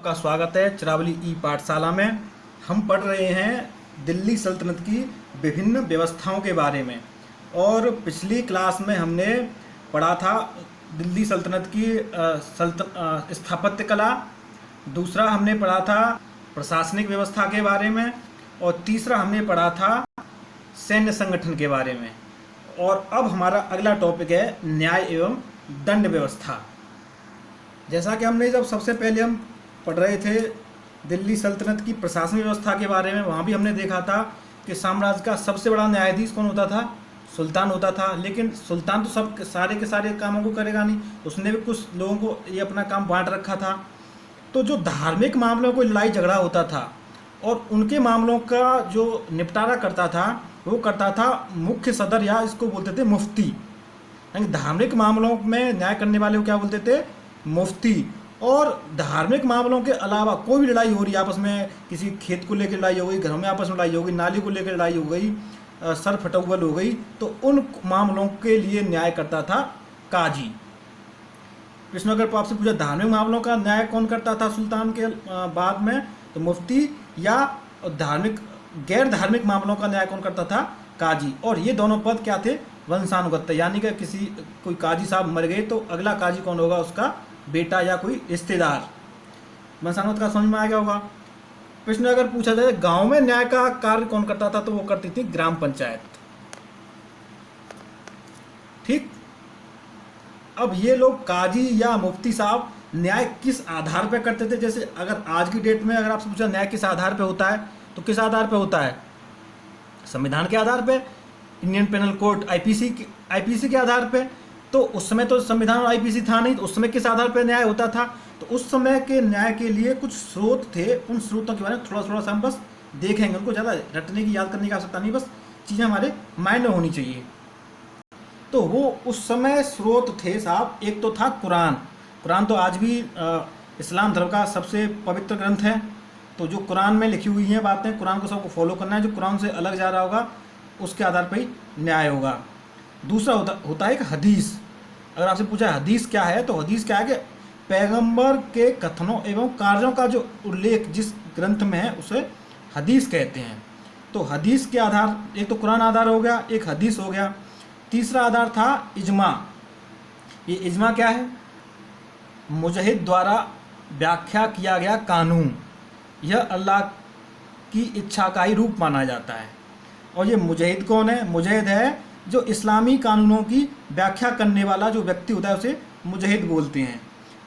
आपका स्वागत है चरावली ई पाठशाला में। हम पढ़ रहे हैं दिल्ली सल्तनत की विभिन्न व्यवस्थाओं के बारे में। और पिछली क्लास में हमने पढ़ा था दिल्ली सल्तनत की स्थापत्य कला। दूसरा हमने पढ़ा था प्रशासनिक व्यवस्था के बारे में। और तीसरा हमने पढ़ा था सैन्य संगठन के बारे में। और अब हमारा अगला टॉपिक है न्याय एवं दंड व्यवस्था। जैसा कि हमने जब सबसे पहले हम पढ़ रहे थे दिल्ली सल्तनत की प्रशासनिक व्यवस्था के बारे में, वहाँ भी हमने देखा था कि साम्राज्य का सबसे बड़ा न्यायाधीश कौन होता था? सुल्तान होता था। लेकिन सुल्तान तो सब सारे के सारे कामों को करेगा नहीं, उसने भी कुछ लोगों को ये अपना काम बांट रखा था। तो जो धार्मिक मामलों को लड़ाई झगड़ा होता था और उनके मामलों का जो निपटारा करता था वो करता था मुख्य सदर, या इसको बोलते थे मुफ्ती। यानी धार्मिक मामलों में न्याय करने वाले को क्या बोलते थे? मुफ्ती। और धार्मिक मामलों के अलावा कोई भी लड़ाई हो रही है आपस में, किसी खेत को लेकर लड़ाई हो गई, घरों में आपस में लड़ाई हो गई, नाली को लेकर लड़ाई हो गई, सर फटौवल हो गई, तो उन मामलों के लिए न्याय करता था काजी। कृष्ण अगर आपसे पूछा धार्मिक मामलों का न्याय कौन करता था सुल्तान के बाद में, तो मुफ्ती। या धार्मिक गैर धार्मिक मामलों का न्याय कौन करता था? काजी। और ये दोनों पद क्या थे? वंशानुगत। यानी कि कोई काजी साहब मर गए तो अगला काजी कौन होगा? उसका बेटा या कोई रिश्तेदार। वंशानुगत का समझ में आ गया होगा। प्रश्न अगर पूछा जाए गांव में न्याय का कार्य कौन करता था, तो वो करती थी ग्राम पंचायत। ठीक। अब ये लोग काजी या मुफ्ती साहब न्याय किस आधार पर करते थे? जैसे अगर आज की डेट में अगर आपसे पूछा न्याय किस आधार पर होता है, तो किस आधार पर होता है? संविधान के आधार पे, इंडियन पेनल कोड आईपीसी के आधार पे। तो उस समय तो संविधान और आईपीसी था नहीं, तो उस समय किस आधार पे न्याय होता था? तो उस समय के न्याय के लिए कुछ स्रोत थे। उन स्रोतों के बारे में थोड़ा थोड़ा सा हम बस देखेंगे। उनको ज़्यादा रटने की, याद करने की आवश्यकता नहीं, बस चीज़ें हमारे माइंड में होनी चाहिए। तो वो उस समय स्रोत थे साहब। एक तो था कुरान। कुरान तो आज भी इस्लाम धर्म का सबसे पवित्र ग्रंथ है। तो जो कुरान में लिखी हुई हैं बातें, कुरान को सबको फॉलो करना है। जो कुरान से अलग जा रहा होगा उसके आधार पर ही न्याय होगा। दूसरा होता है एक हदीस। अगर आपसे पूछा हदीस क्या है, तो हदीस क्या है कि पैगंबर के कथनों एवं कार्यों का जो उल्लेख जिस ग्रंथ में है उसे हदीस कहते हैं। तो हदीस के आधार, एक तो कुरान आधार हो गया, एक हदीस हो गया। तीसरा आधार था इजमा। ये इजमा क्या है? मुजहिद द्वारा व्याख्या किया गया कानून। यह अल्लाह की इच्छा का ही रूप माना जाता है। और ये मुजहिद कौन है? मुजहिद है जो इस्लामी कानूनों की व्याख्या करने वाला जो व्यक्ति होता है उसे मुजहिद बोलते हैं।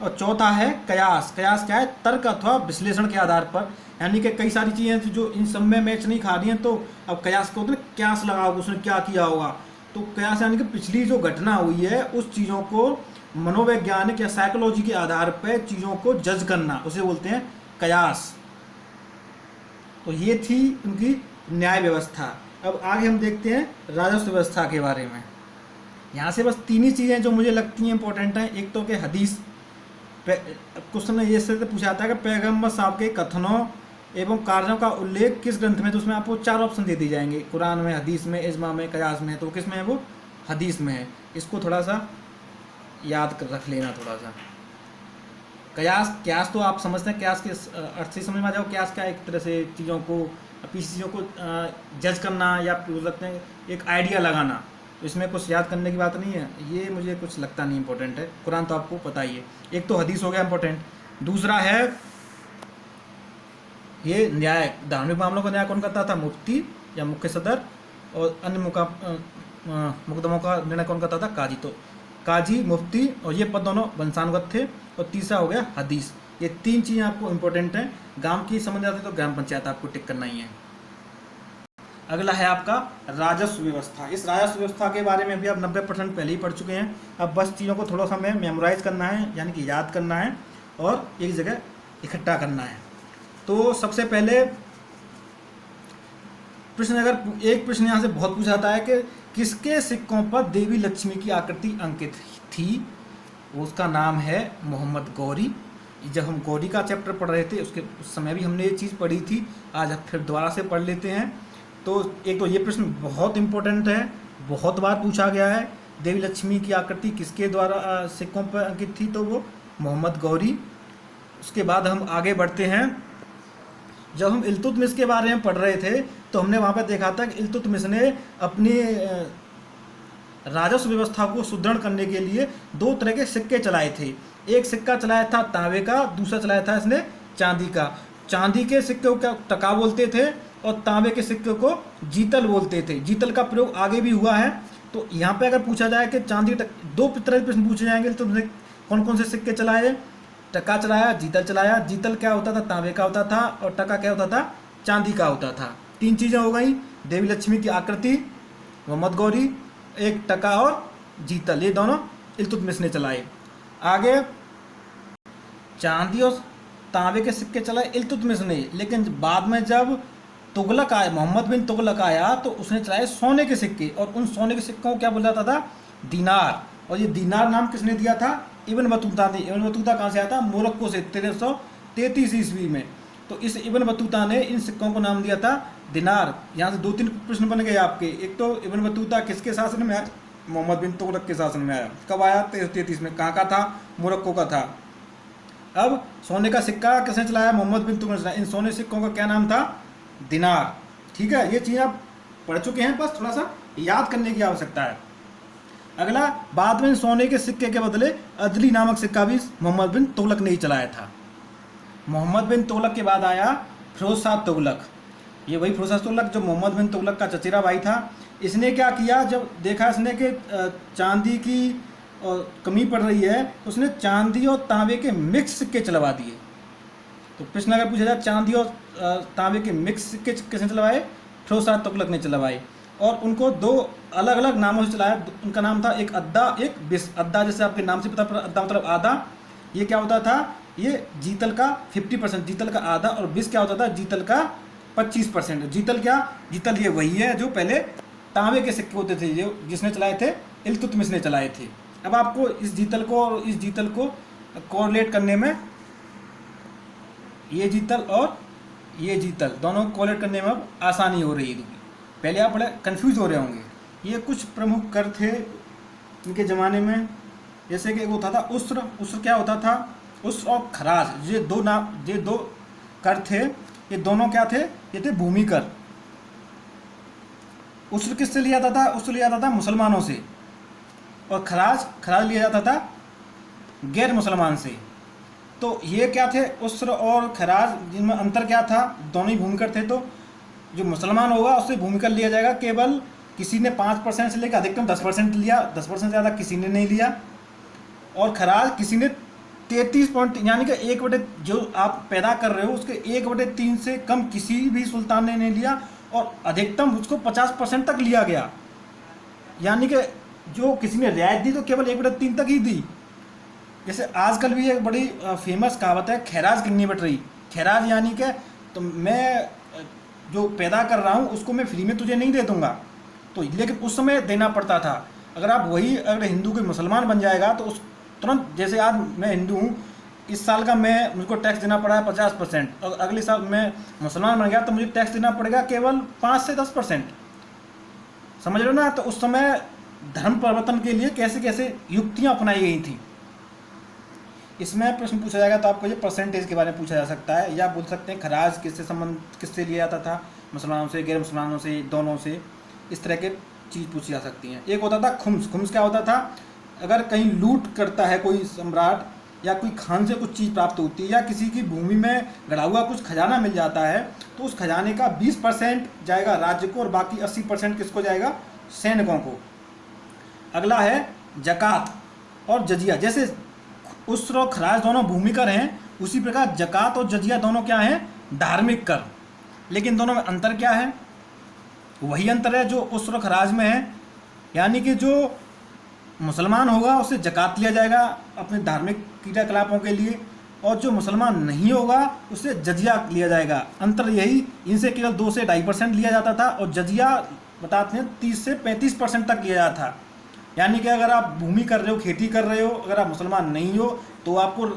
और चौथा है कयास। कयास क्या है? तर्क अथवा विश्लेषण के आधार पर। यानी कि कई सारी चीज़ें जो इन सब में मैच नहीं खा रही हैं, तो अब कयास को होता है क्यास लगाओगे, उसने क्या किया होगा। तो कयास यानी कि पिछली जो घटना हुई है उस चीज़ों को मनोवैज्ञानिक या साइकोलॉजी के आधार पर चीज़ों को जज करना, उसे बोलते हैं कयास। तो ये थी उनकी न्याय व्यवस्था। अब आगे हम देखते हैं राजस्व व्यवस्था के बारे में। यहाँ से बस तीन ही चीज़ें जो मुझे लगती हैं इंपॉर्टेंट हैं। एक तो कि हदीस। क्वेश्चन ये से पूछा था कि पैगंबर साहब के कथनों एवं कार्यों का उल्लेख किस ग्रंथ में, तो उसमें आपको 4 ऑप्शन दे दी जाएंगे, कुरान में, हदीस में, इजमा में, कयास में। तो किस में है? वो हदीस में है। इसको थोड़ा सा याद कर रख लेना थोड़ा सा। क्यास तो आप समझते हैं, क्यास के अर्थ से समझ में आ जाओ। क्यास क्या है? एक तरह से चीज़ों को, किसी चीज़ों को जज करना, या बोल सकते हैं एक आइडिया लगाना। तो इसमें कुछ याद करने की बात नहीं है, ये मुझे कुछ लगता नहीं इंपॉर्टेंट है। कुरान तो आपको पता ही है। एक तो हदीस हो गया इंपॉर्टेंट। दूसरा है ये न्याय। धार्मिक मामलों का न्याय कौन करता था? मुफ्ती या मुख्य सदर। और अन्य मुकदमों का निर्णय कौन करता था? काजी। तो काजी, मुफ्ती, और ये पद दोनों वंशानुगत थे। और तीसरा हो गया हदीस। ये तीन चीज़ें आपको इंपॉर्टेंट हैं। गांव की समझ आती है तो ग्राम पंचायत आपको टिक करना ही है। अगला है आपका राजस्व व्यवस्था। इस राजस्व व्यवस्था के बारे में भी आप 90% पहले ही पढ़ चुके हैं। अब बस चीज़ों को थोड़ा सा हमें मेमोराइज करना है, यानी कि याद करना है और एक जगह इकट्ठा करना है। तो सबसे पहले प्रश्न, अगर एक प्रश्न यहाँ से बहुत पूछा जाता है कि किसके सिक्कों पर देवी लक्ष्मी की आकृति अंकित थी? उसका नाम है मोहम्मद गौरी। जब हम गौरी का चैप्टर पढ़ रहे थे उस समय भी हमने ये चीज़ पढ़ी थी। आज अब फिर दोबारा से पढ़ लेते हैं। तो एक तो ये प्रश्न बहुत इंपॉर्टेंट है, बहुत बार पूछा गया है। देवी लक्ष्मी की आकृति किसके द्वारा सिक्कों पर अंकित थी? तो वो मोहम्मद गौरी। उसके बाद हम आगे बढ़ते हैं। जब हम इल्तुतमिश के बारे में पढ़ रहे थे तो हमने वहाँ पर देखा था कि इल्तुतमिश ने अपनी राजस्व व्यवस्था को सुदृढ़ करने के लिए दो तरह के सिक्के चलाए थे। एक सिक्का चलाया था तांबे का, दूसरा चलाया था इसने चांदी का। चांदी के सिक्के को क्या टका बोलते थे और तांबे के सिक्के को जीतल बोलते थे। जीतल का प्रयोग आगे भी हुआ है। तो यहाँ पे अगर पूछा जाए कि दो तरह के प्रश्न पूछे जाएंगे तो कौन कौन से सिक्के चलाए, टका चलाया, जीतल चलाया। जीतल क्या होता था, तांबे का होता था, और टका क्या होता था, चांदी का होता था। तीन चीज़ें हो गई, देवी लक्ष्मी की आकृति, मोहम्मद गौरी, एक टका और जीतल, ये दोनों इल्तुतमिश ने चलाए। आगे चांदी और तांबे के सिक्के चलाए इल्तुतमिश ने, लेकिन बाद में जब तुगलक आया, मोहम्मद बिन तुगलक आया, तो उसने चलाए सोने के सिक्के। और उन सोने के सिक्कों को क्या बोला जाता था, दीनार। और ये दीनार नाम किसने दिया था, इब्न बतूता ने। इब्न बतूता कहाँ से आया था, मोरक्को से 1333 ईस्वी में। तो इस इब्न बतूता ने इन सिक्कों को नाम दिया था दिनार। यहाँ से दो तीन प्रश्न बन गए आपके। एक तो इब्न बतूता किसके शासन में आया, मोहम्मद बिन तुगलक के शासन में आया। कब आया, 1333 में। कहाँ का था, मोरक्को का था। अब सोने का सिक्का किसने चलाया, मोहम्मद बिन तुगलक ने चलाया। इन सोने सिक्कों का क्या नाम था, दिनार। ठीक है, ये चीज़ आप पढ़ चुके हैं, बस थोड़ा सा याद करने की आवश्यकता है। अगला, बाद में सोने के सिक्के के बदले अदली नामक सिक्का भी मोहम्मद बिन तुगलक ने ही चलाया था। मोहम्मद बिन तुगलक के बाद आया फिरोज शाह तुगलक। ये वही फिरोज शाह तुगलक जो मोहम्मद बिन तुगलक का चचेरा भाई था। इसने क्या किया, जब देखा इसने कि चांदी की कमी पड़ रही है, तो उसने चांदी और तांबे के मिक्स सिक्के चलवा दिए। तो प्रश्न अगर पूछा जाए चांदी और तांबे के मिक्स सिक्के किसने चलवाए, फिरोज शाह तुगलक ने चलवाए। और उनको दो अलग अलग नामों से चलाया। उनका नाम था एक अद्दा, एक बिस। अद्दा जैसे आपके नाम से पता, अद्दा मतलब आधा। ये क्या होता था, ये जीतल का 50%, जीतल का आधा। और बिस क्या होता था, जीतल का 25%। जीतल क्या, जीतल ये वही है जो पहले तांबे के सिक्के होते थे, जो जिसने चलाए थे, इल्तुतमिश ने चलाए थे। अब आपको इस जीतल को और इस जीतल को कोरिलेट करने में, ये जीतल और ये जीतल दोनों को कोरिलेट करने में अब आसानी हो रही है। पहले आप बड़े कंफ्यूज हो रहे होंगे। ये कुछ प्रमुख कर थे इनके ज़माने में, जैसे कि एक होता था उस्र। उस्र क्या होता था, उस्र और खराज, ये दो कर थे। ये दोनों क्या थे, ये थे भूमि कर। उस्र किससे लिया जाता था, उस्र लिया जाता था मुसलमानों से। और खराज लिया जाता था गैर मुसलमान से। तो ये क्या थे, उस्र और खराज, जिनमें अंतर क्या था, दोनों ही भूमिकर थे। तो जो मुसलमान होगा उससे भूमिकर लिया जाएगा। केवल किसी ने 5% से लेकर अधिकतम 10% लिया, 10% से ज़्यादा किसी ने नहीं लिया। और खराज किसी ने 33 यानी कि 1/, जो आप पैदा कर रहे हो उसके 1/3 से कम किसी भी सुल्तान ने नहीं लिया। और अधिकतम उसको 50% तक लिया गया। यानी कि जो किसी ने रियायत दी तो केवल 1/3 तक ही दी। जैसे आजकल भी एक बड़ी फेमस कहावत है, खैराज कितनी बट रही। खैराज यानी कि तो मैं जो पैदा कर रहा हूँ उसको मैं फ्री में तुझे नहीं दे दूँगा। तो लेकिन उस समय देना पड़ता था। अगर आप वही अगर हिंदू के मुसलमान बन जाएगा तो उस तुरंत, जैसे आज मैं हिंदू हूँ, इस साल का मुझको टैक्स देना पड़ा है 50%, और अगले साल मैं मुसलमान बन गया तो मुझे टैक्स देना पड़ेगा केवल 5 से 10%। समझ लो ना। तो उस समय धर्म परिवर्तन के लिए कैसे कैसे युक्तियाँ अपनाई गई थी। इसमें प्रश्न पूछा जाएगा तो आपको ये परसेंटेज के बारे में पूछा जा सकता है, या बोल सकते हैं खराज किससे लिया जाता था, मुसलमानों से, गैर मुसलमानों से, दोनों से। इस तरह के चीज़ पूछी जा सकती हैं। एक होता था खुम्स। खुम्स क्या होता था, अगर कहीं लूट करता है कोई सम्राट या कोई खान से कुछ चीज़ प्राप्त होती है, या किसी की भूमि में गड़ा हुआ कुछ खजाना मिल जाता है, तो उस खजाने का 20% जाएगा राज्य को और बाकी 80% किसको जाएगा, सैनिकों को। अगला है जकात और जजिया। जैसे उस्र और खराज दोनों भूमिकर हैं, उसी प्रकार जकात और जजिया दोनों क्या हैं, धार्मिक कर। लेकिन दोनों में अंतर क्या है, वही अंतर है जो उस्र और खराज में है। यानी कि जो मुसलमान होगा उसे जकात लिया जाएगा अपने धार्मिक क्रियाकलापों के लिए, और जो मुसलमान नहीं होगा उसे जजिया लिया जाएगा। अंतर यही, इनसे केवल 2 से 2.5% लिया जाता था, और जजिया बताते हैं 30 से 35% तक लिया जाता था। यानी कि अगर आप भूमि कर रहे हो, खेती कर रहे हो, अगर आप मुसलमान नहीं हो तो आपको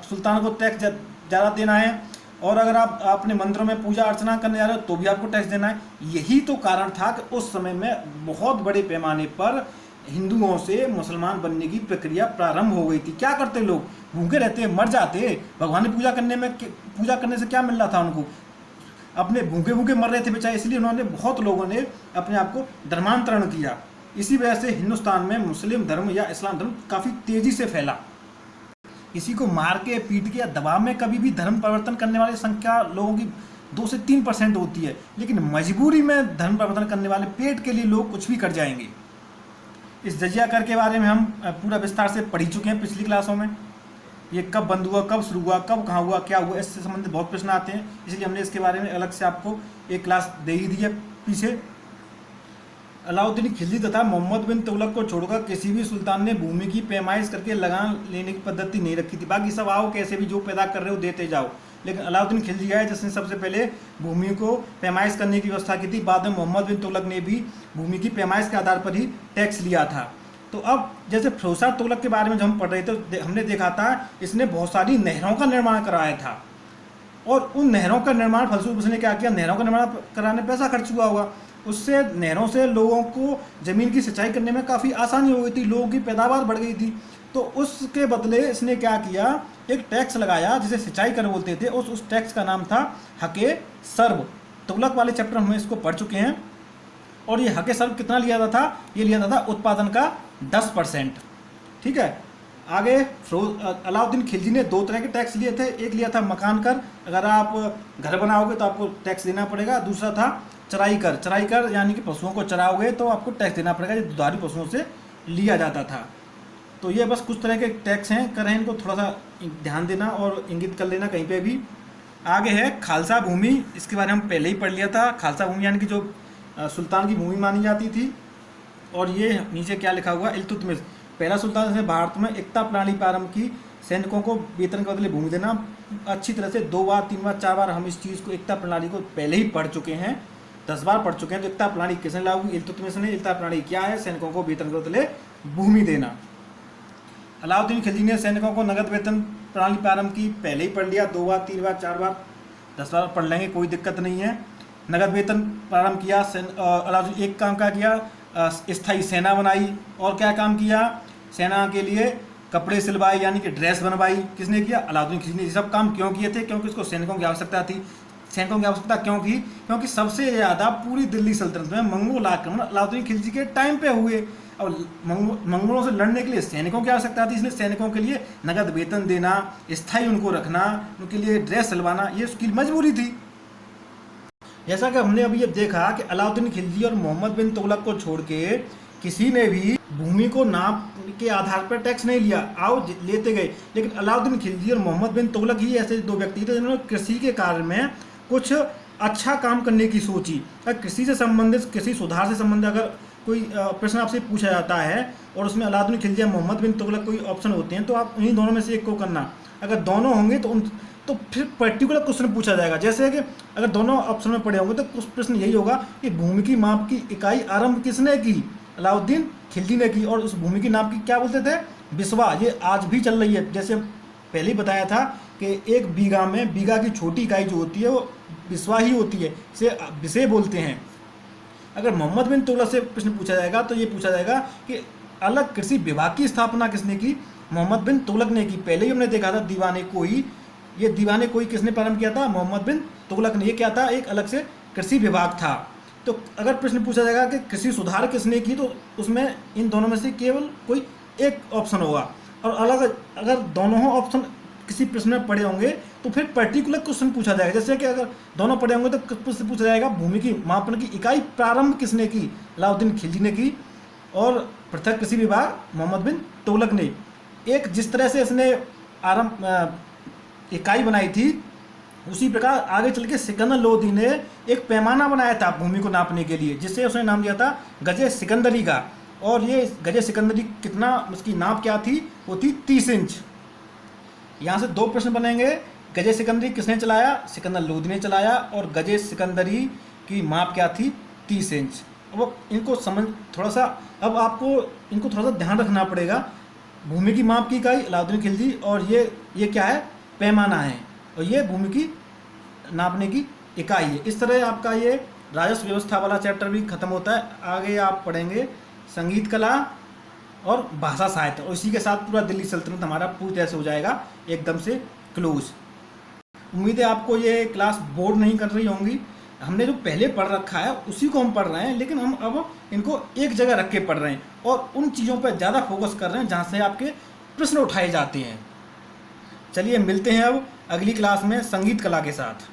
सुल्तान को टैक्स ज़्यादा देना है, और अगर आप अपने मंदिरों में पूजा अर्चना करने जा रहे हो तो भी आपको टैक्स देना है। यही तो कारण था कि उस समय में बहुत बड़े पैमाने पर हिंदुओं से मुसलमान बनने की प्रक्रिया प्रारंभ हो गई थी। क्या करते लोग, भूखे रहते, मर जाते, भगवान की पूजा करने से क्या मिल रहा था उनको, अपने भूखे भूखे मर रहे थे बेचारे, इसलिए उन्होंने, बहुत लोगों ने अपने आप को धर्मांतरण किया। इसी वजह से हिंदुस्तान में मुस्लिम धर्म या इस्लाम धर्म काफ़ी तेज़ी से फैला। किसी को मार के, पीट के या दबाव में कभी भी धर्म परिवर्तन करने वाली संख्या लोगों की 2 से 3% होती है, लेकिन मजबूरी में धर्म परिवर्तन करने वाले, पेट के लिए लोग कुछ भी कर जाएंगे। इस जजिया कर के बारे में हम पूरा विस्तार से पढ़ चुके हैं पिछली क्लासों में। ये कब बंद हुआ, कब शुरू हुआ, कब कहाँ हुआ, क्या हुआ, इससे संबंधित बहुत प्रश्न आते हैं, इसलिए हमने इसके बारे में अलग से आपको एक क्लास दे ही दी है पीछे। अलाउद्दीन खिलजी तथा मोहम्मद बिन तुगलक को छोड़कर किसी भी सुल्तान ने भूमि की पैमाइश करके लगान लेने की पद्धति नहीं रखी थी। बाकी सब आओ कैसे भी जो पैदा कर रहे हो देते जाओ, लेकिन अलाउद्दीन खिलजी आए जिसने सबसे पहले भूमि को पैमाइश करने की व्यवस्था की थी। बाद में मोहम्मद बिन तुगलक ने भी भूमि की पैमाइश के आधार पर ही टैक्स लिया था। तो अब जैसे फिरोज तुगलक के बारे में जब हम पढ़ रहे थे, हमने देखा था इसने बहुत सारी नहरों का निर्माण कराया था, और उन नहरों का निर्माण फलस्वरूप उसने क्या किया, नहरों का निर्माण कराने पैसा खर्च हुआ होगा, उससे नहरों से लोगों को ज़मीन की सिंचाई करने में काफ़ी आसानी हो गई थी, लोगों की पैदावार बढ़ गई थी। तो उसके बदले इसने क्या किया, एक टैक्स लगाया जिसे सिंचाई कर बोलते थे। उस टैक्स का नाम था हके सर्व। तुगलक वाले चैप्टर में इसको पढ़ चुके हैं। और ये हके सर्व कितना लिया जाता था, ये लिया जाता था उत्पादन का 10%। ठीक है। आगे अलाउद्दीन खिलजी ने 2 तरह के टैक्स लिए थे। एक लिया था मकान कर, अगर आप घर बनाओगे तो आपको टैक्स देना पड़ेगा। दूसरा था चराई कर। चराई कर यानी कि पशुओं को चराओगे तो आपको टैक्स देना पड़ेगा, ये दुधारू पशुओं से लिया जाता था। तो ये बस कुछ तरह के टैक्स हैं, कर हैं, इनको थोड़ा सा ध्यान देना और इंगित कर लेना कहीं पे भी। आगे है खालसा भूमि, इसके बारे में हम पहले ही पढ़ लिया था। खालसा भूमि यानी कि जो सुल्तान की भूमि मानी जाती थी। और ये नीचे क्या लिखा हुआ, इल्तुतमिश पहला सुल्तान जिसने भारत में एकता प्रणाली प्रारंभ की, सैनिकों को वेतन के बदले भूमि देना। अच्छी तरह से 2 बार 3 बार 4 बार हम इस चीज़ को, एकता प्रणाली को पहले ही पढ़ चुके हैं, 10 बार पढ़ चुके हैं। तो एकता प्रणाली किसने लागू की, इल्तुतमिश ने। एकता प्रणाली क्या है, सैनिकों को वेतन के बदले भूमि देना। अलाउद्दीन खिलजी ने सैनिकों को नगद वेतन प्रणाली प्रारंभ की, पहले ही पढ़ लिया, 2 बार 3 बार 4 बार 10 बार पढ़ लेंगे, कोई दिक्कत नहीं है। नगद वेतन प्रारंभ किया। अलाउद्दीन एक काम क्या किया, स्थायी सेना बनाई। और क्या काम किया, सेना के लिए कपड़े सिलवाए यानी कि ड्रेस बनवाई। किसने किया, अलाउद्दीन खिलजी ने। ये सब काम क्यों किए थे, क्योंकि उसको सैनिकों की आवश्यकता थी। सैनिकों की आवश्यकता क्यों की, क्योंकि सबसे ज़्यादा पूरी दिल्ली सल्तनत में मंगोल आक्रमण अलाउद्दीन खिलजी के टाइम पे हुए। और मंगोलों से लड़ने के लिए सैनिकों की आवश्यकता थी, इसलिए सैनिकों के लिए नगद वेतन देना, स्थायी उनको रखना, उनके लिए ड्रेस सिलवाना, ये उसकी मजबूरी थी। जैसा कि हमने अभी ये देखा कि अलाउद्दीन खिलजी और मोहम्मद बिन तुगलक को छोड़ के किसी ने भी भूमि को नाप के आधार पर टैक्स नहीं लिया, आओ लेते गए। लेकिन अलाउद्दीन खिलजी और मोहम्मद बिन तुगलक ही ऐसे 2 व्यक्ति थे जिन्होंने कृषि के कार्य में कुछ अच्छा काम करने की सोची। अगर कृषि से संबंधित, कृषि सुधार से संबंधित अगर कोई प्रश्न आपसे पूछा जाता है और उसमें अलाउद्दीन खिलजी या मोहम्मद बिन तुगलक कोई ऑप्शन होते हैं, तो आप उन्हीं दोनों में से एक को करना। अगर दोनों होंगे तो फिर पर्टिकुलर क्वेश्चन पूछा जाएगा। जैसे कि अगर दोनों ऑप्शन में पड़े होंगे तो कुछ प्रश्न यही होगा कि भूमि की माप की इकाई आरंभ किसने की, अलाउद्दीन खिलजी ने की। और उस भूमि की नाप की क्या बोलते थे, बिस्वा। ये आज भी चल रही है। जैसे पहले ही बताया था कि 1 बीघा में, बीघा की छोटी इकाई जो होती है वो बिस्वा ही होती है, इसे बिसे बोलते हैं। अगर मोहम्मद बिन तुगलक से प्रश्न पूछा जाएगा तो ये पूछा जाएगा कि अलग कृषि विभाग की स्थापना किसने की, मोहम्मद बिन तुगलक ने की। पहले ही हमने देखा था दीवाने कोई, ये दीवाने कोई किसने प्रारंभ किया था, मोहम्मद बिन तुगलक ने। ये क्या था, एक अलग से कृषि विभाग था। तो अगर प्रश्न पूछा जाएगा कि कृषि सुधार किसने की, तो उसमें इन दोनों में से केवल कोई एक ऑप्शन होगा। और अलग अगर दोनों ऑप्शन किसी प्रश्न में पड़े होंगे तो फिर पर्टिकुलर क्वेश्चन पूछा जाएगा। जैसे कि अगर दोनों पड़े होंगे तो प्रश्न पूछा जाएगा भूमि की मापन की इकाई प्रारंभ किसने की, अलाउद्दीन खिलजी ने की। और पृथक कृषि विभाग मोहम्मद बिन तुगलक ने। एक जिस तरह से इसने इकाई बनाई थी, उसी प्रकार आगे चल के सिकंदर लोदी ने एक पैमाना बनाया था भूमि को नापने के लिए, जिससे उसने नाम दिया था गजे सिकंदरी का। और ये गजे सिकंदरी कितना, उसकी नाप क्या थी, वो थी 30 इंच। यहाँ से 2 प्रश्न बनेंगे। गजे सिकंदरी किसने चलाया, सिकंदर लोदी ने चलाया। और गजे सिकंदरी की माप क्या थी, 30 इंच। अब इनको समझ थोड़ा सा, अब आपको इनको थोड़ा सा ध्यान रखना पड़ेगा। भूमि की माप की इकाई अलाउद्दीन खिलजी, और ये क्या है, पैमाना है, और ये भूमि की नापने की इकाई है। इस तरह आपका ये राजस्व व्यवस्था वाला चैप्टर भी खत्म होता है। आगे आप पढ़ेंगे संगीत कला और भाषा साहित्य, और इसी के साथ पूरा दिल्ली सल्तनत हमारा पूरी तरह से हो जाएगा एकदम से क्लोज। उम्मीद है आपको ये क्लास बोर नहीं कर रही होंगी। हमने जो पहले पढ़ रखा है उसी को हम पढ़ रहे हैं, लेकिन हम अब इनको एक जगह रख के पढ़ रहे हैं और उन चीज़ों पर ज़्यादा फोकस कर रहे हैं जहाँ से आपके प्रश्न उठाए जाते हैं। चलिए मिलते हैं अब अगली क्लास में संगीत कला के साथ।